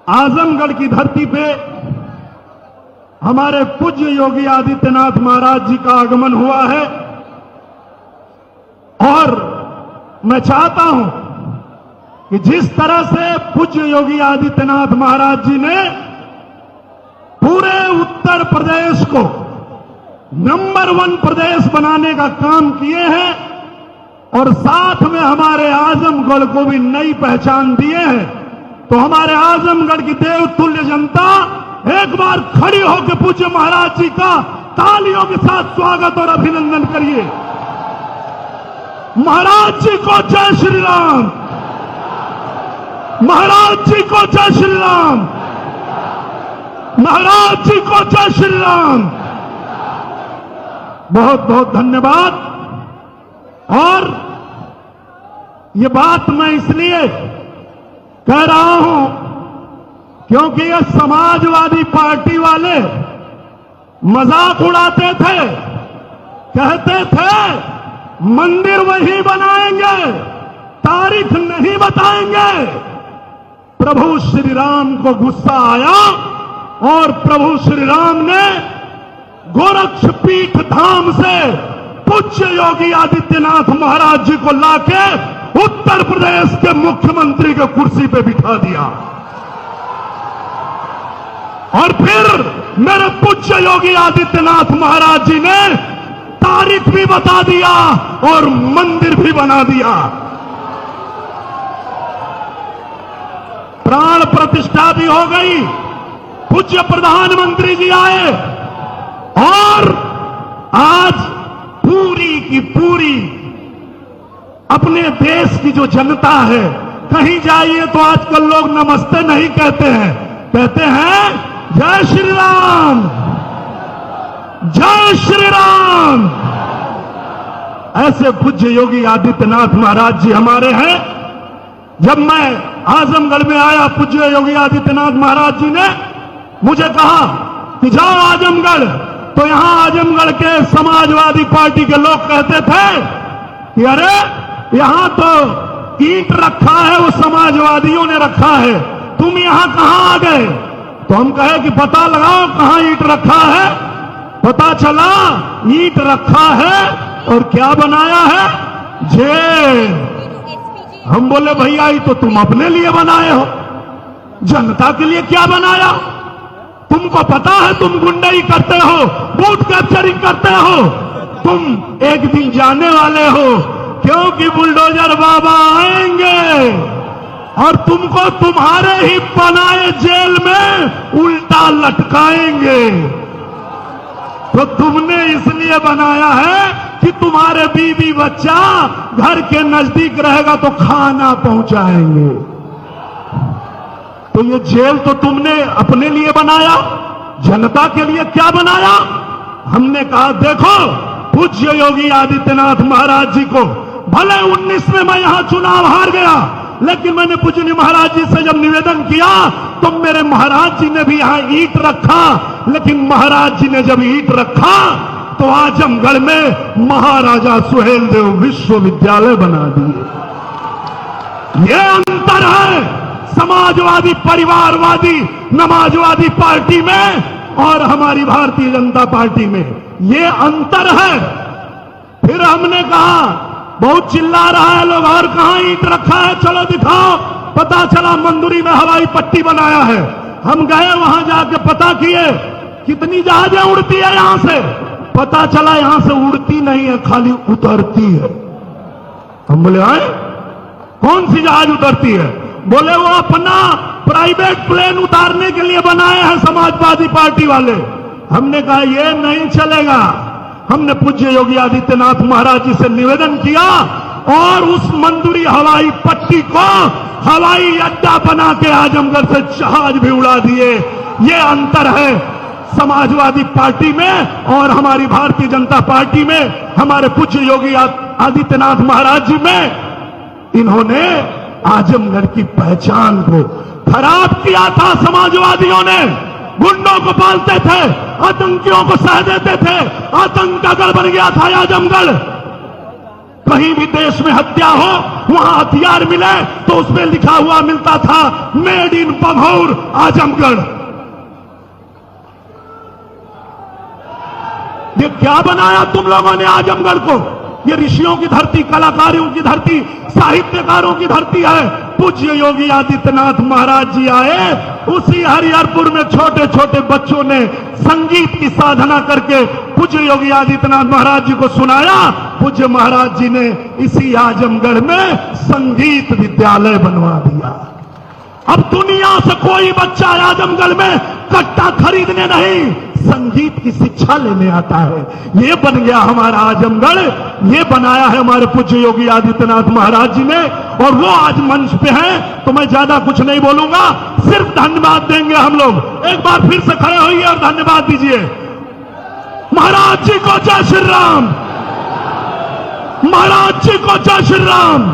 आजमगढ़ की धरती पे हमारे पूज्य योगी आदित्यनाथ महाराज जी का आगमन हुआ है और मैं चाहता हूं कि जिस तरह से पूज्य योगी आदित्यनाथ महाराज जी ने पूरे उत्तर प्रदेश को नंबर 1 प्रदेश बनाने का काम किए हैं और साथ में हमारे आजमगढ़ को भी नई पहचान दिए हैं, तो हमारे आजमगढ़ की देवतुल्य जनता एक बार खड़ी होकर पूज्य महाराज जी का तालियों के साथ स्वागत और अभिनंदन करिए। महाराज जी को जय श्री राम, महाराज जी को जय श्री राम, महाराज जी को जय श्री राम। बहुत बहुत धन्यवाद। और ये बात मैं इसलिए कह रहा हूं क्योंकि ये समाजवादी पार्टी वाले मजाक उड़ाते थे, कहते थे मंदिर वही बनाएंगे, तारीख नहीं बताएंगे। प्रभु श्री राम को गुस्सा आया और प्रभु श्री राम ने गोरक्षपीठ धाम से पूज्य योगी आदित्यनाथ महाराज जी को लाके उत्तर प्रदेश के मुख्यमंत्री के कुर्सी पे बिठा दिया और फिर मेरे पूज्य योगी आदित्यनाथ महाराज जी ने तारीख भी बता दिया और मंदिर भी बना दिया। प्राण प्रतिष्ठा भी हो गई, पूज्य प्रधानमंत्री जी आए और आज पूरी की पूरी अपने देश की जो जनता है, कहीं जाइए तो आजकल लोग नमस्ते नहीं कहते हैं, कहते हैं जय श्री राम, जय श्री राम। ऐसे पूज्य योगी आदित्यनाथ महाराज जी हमारे हैं। जब मैं आजमगढ़ में आया, पूज्य योगी आदित्यनाथ महाराज जी ने मुझे कहा कि जाओ आजमगढ़, तो यहां आजमगढ़ के समाजवादी पार्टी के लोग कहते थे कि अरे यहां तो ईंट रखा है, वो समाजवादियों ने रखा है, तुम यहां कहां आ गए? तो हम कहे कि पता लगाओ कहां ईंट रखा है। पता चला ईंट रखा है और क्या बनाया है? जेल। हम बोले भैया ये तो तुम अपने लिए बनाए हो, जनता के लिए क्या बनाया? तुमको पता है तुम गुंडाई करते हो, बूथ कैप्चरिंग करते हो, तुम एक दिन जाने वाले हो क्योंकि बुलडोजर बाबा आएंगे और तुमको तुम्हारे ही बनाए जेल में उल्टा लटकाएंगे। तो तुमने इसलिए बनाया है कि तुम्हारे बीवी बच्चा घर के नजदीक रहेगा तो खाना पहुंचाएंगे। तो ये जेल तो तुमने अपने लिए बनाया, जनता के लिए क्या बनाया? हमने कहा देखो पूज्य योगी आदित्यनाथ महाराज जी को, भले 19 में मैं यहां चुनाव हार गया, लेकिन मैंने पूज्य महाराज जी से जब निवेदन किया तो मेरे महाराज जी ने भी यहां ईंट रखा, लेकिन महाराज जी ने जब ईंट रखा तो आजमगढ़ में महाराजा सुहेलदेव विश्वविद्यालय बना दिए। ये अंतर है समाजवादी परिवारवादी नमाजवादी पार्टी में और हमारी भारतीय जनता पार्टी में, ये अंतर है। फिर हमने कहा बहुत चिल्ला रहा है लोग, और कहां ईंट रखा है, चलो दिखाओ। पता चला मंदुरी में हवाई पट्टी बनाया है। हम गए वहां जाके पता किए कितनी जहाजें उड़ती है यहां से, पता चला यहां से उड़ती नहीं है, खाली उतरती है। हम बोले आए कौन सी जहाज उतरती है? बोले वो अपना प्राइवेट प्लेन उतारने के लिए बनाए हैं समाजवादी पार्टी वाले। हमने कहा ये नहीं चलेगा। हमने पूज्य योगी आदित्यनाथ महाराज जी से निवेदन किया और उस मंदुरी हवाई पट्टी को हवाई अड्डा बना के आजमगढ़ से जहाज भी उड़ा दिए। ये अंतर है समाजवादी पार्टी में और हमारी भारतीय जनता पार्टी में, हमारे पूज्य योगी आदित्यनाथ महाराज जी में। इन्होंने आजमगढ़ की पहचान को खराब किया था। समाजवादियों ने गुंडों को पालते थे, आतंकियों को सह देते थे, आतंक का गढ़ बन गया था आजमगढ़। कहीं भी देश में हत्या हो, वहां हथियार मिले तो उसमें लिखा हुआ मिलता था मेड इन बघौर आजमगढ़। ये क्या बनाया तुम लोगों ने आजमगढ़ को? ये ऋषियों की धरती, कलाकारों की धरती, साहित्यकारों की धरती है। पूज्य योगी आदित्यनाथ महाराज जी आए, उसी हरिहरपुर में छोटे छोटे बच्चों ने संगीत की साधना करके पूज्य योगी आदित्यनाथ महाराज जी को सुनाया। पूज्य महाराज जी ने इसी आजमगढ़ में संगीत विद्यालय बनवा दिया। अब दुनिया से कोई बच्चा आजमगढ़ में कट्टा खरीदने नहीं, संगीत की शिक्षा लेने आता है। ये बन गया हमारा आजमगढ़, ये बनाया है हमारे पूज्य योगी आदित्यनाथ महाराज जी ने, और वो आज मंच पे हैं। तो मैं ज्यादा कुछ नहीं बोलूंगा, सिर्फ धन्यवाद देंगे हम लोग। एक बार फिर से खड़े होइए और धन्यवाद दीजिए। महाराज जी को जय श्री राम, महाराज जी को जय श्री राम।